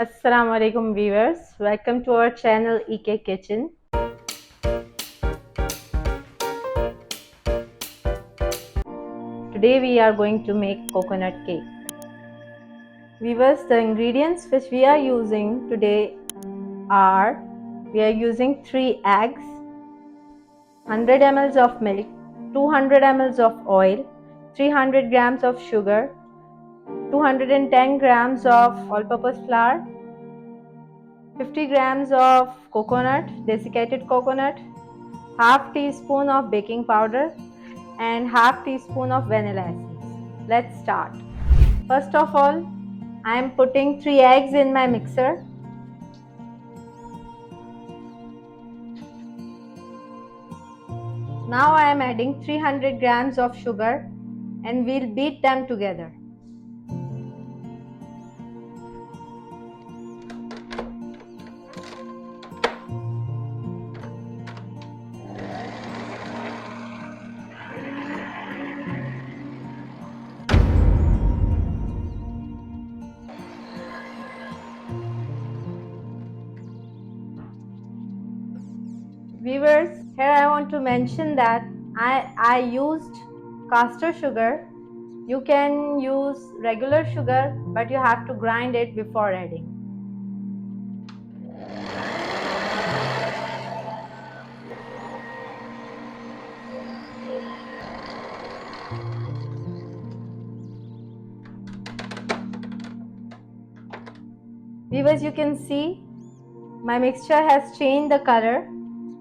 Assalamu alaikum viewers, welcome to our channel EK Kitchen. Today we are going to make coconut cake. Viewers, the ingredients which we are using today are, we are using 3 eggs, 100 ml of milk, 200 ml of oil, 300 grams of sugar, 210 grams of all-purpose flour, 50 grams of coconut, desiccated coconut, half teaspoon of baking powder and half teaspoon of vanilla essence. Let's start. First of all, I am putting 3 eggs in my mixer. Now I am adding 300 grams of sugar and we'll beat them together. Viewers, here I want to mention that I used castor sugar. You can use regular sugar, but you have to grind it before adding. Viewers, you can see my mixture has changed the color.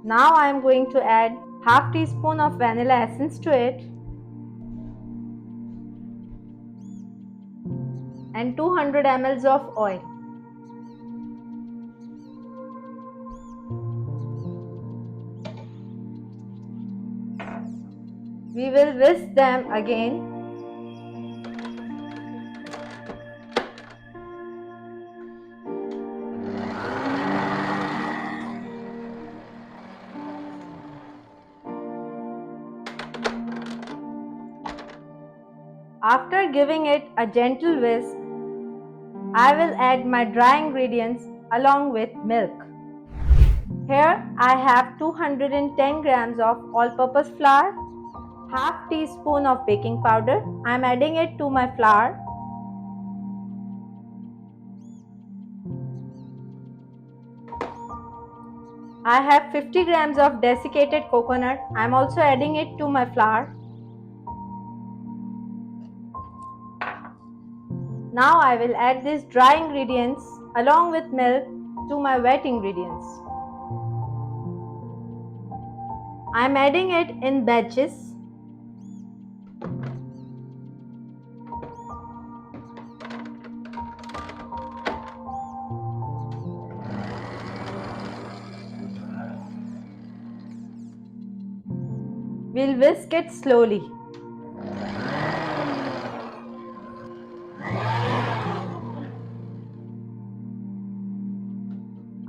Now I am going to add half teaspoon of vanilla essence to it and 200 ml of oil. We will whisk them again. After giving it a gentle whisk, I will add my dry ingredients along with milk. Here I have 210 grams of all-purpose flour, half teaspoon of baking powder. I am adding it to my flour. I have 50 grams of desiccated coconut. I am also adding it to my flour. Now I will add these dry ingredients along with milk to my wet ingredients. I am adding it in batches. We'll whisk it slowly.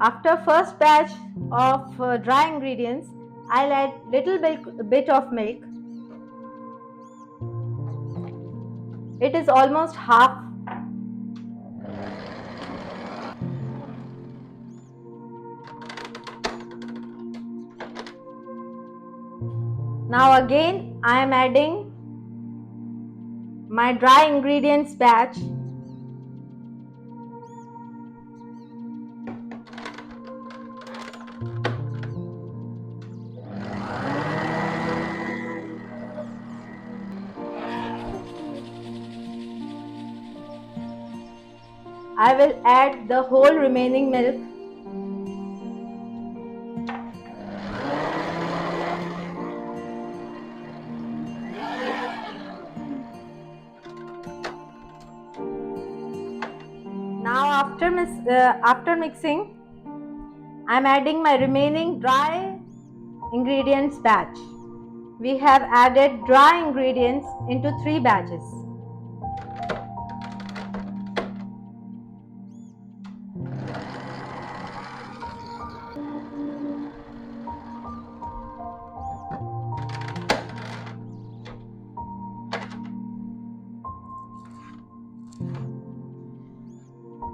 After first batch of dry ingredients, I'll add little bit of milk. It is almost half. Now again I am adding my dry ingredients batch. I will add the whole remaining milk. Now after mixing, I am adding my remaining dry ingredients batch. We have added dry ingredients into 3 batches.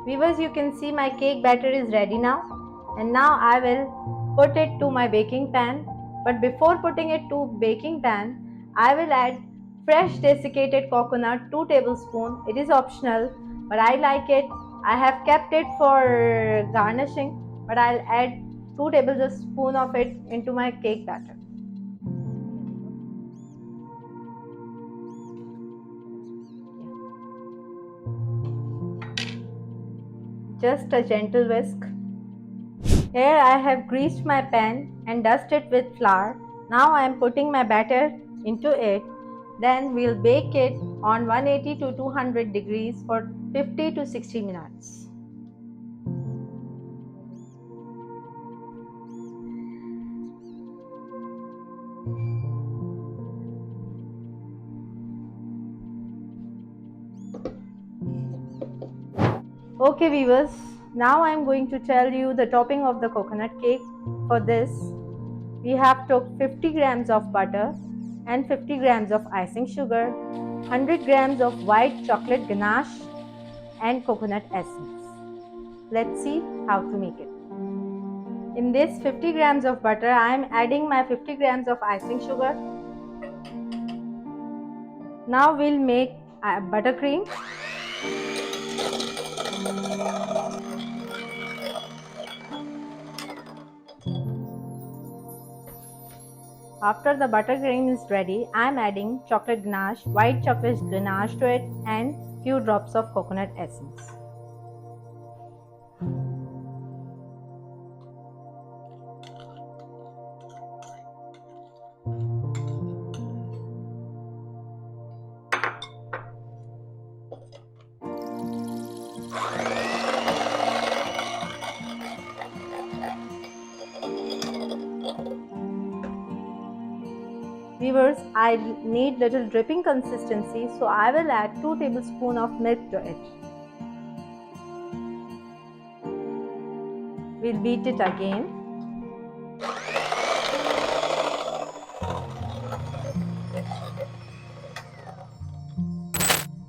Viewers, you can see my cake batter is ready now, and now I will put it to my baking pan. But before putting it to baking pan, I will add fresh desiccated coconut 2 tablespoons. It is optional, but I like it. I have kept it for garnishing, but I'll add 2 tablespoons of it into my cake batter. Just a gentle whisk. Here I have greased my pan and dusted with flour. Now I am putting my batter into it. Then we'll bake it on 180 to 200 degrees for 50 to 60 minutes. Okay viewers, now I am going to tell you the topping of the coconut cake. For this, we have took 50 grams of butter and 50 grams of icing sugar, 100 grams of white chocolate ganache and coconut essence. Let's see how to make it. In this 50 grams of butter, I am adding my 50 grams of icing sugar. Now we'll make buttercream. After the buttercream is ready, I am adding chocolate ganache, white chocolate ganache to it and few drops of coconut essence. Viewers, I need little dripping consistency, so I will add 2 tablespoons of milk to it. We'll beat it again.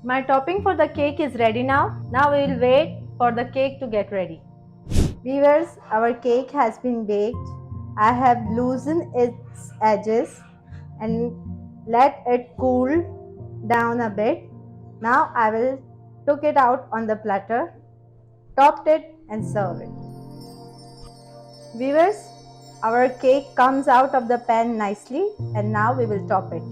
My topping for the cake is ready now. Now we will wait for the cake to get ready. Viewers, our cake has been baked. I have loosened its edges and let it cool down a bit. Now I will took it out on the platter, topped it and serve it. Viewers, our cake comes out of the pan nicely and now we will top it.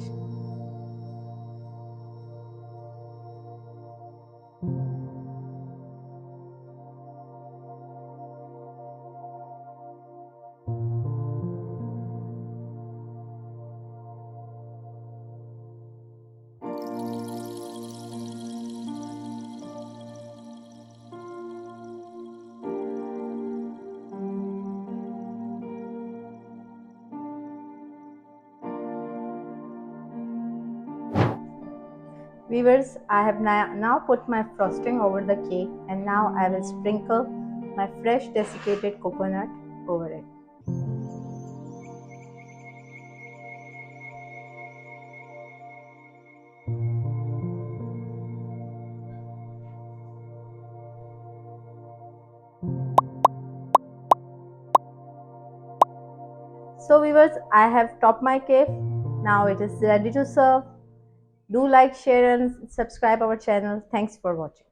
Viewers, I have now put my frosting over the cake and now I will sprinkle my fresh desiccated coconut over it. So viewers, I have topped my cake. Now it is ready to serve. Do like, share and subscribe our channel. Thanks for watching.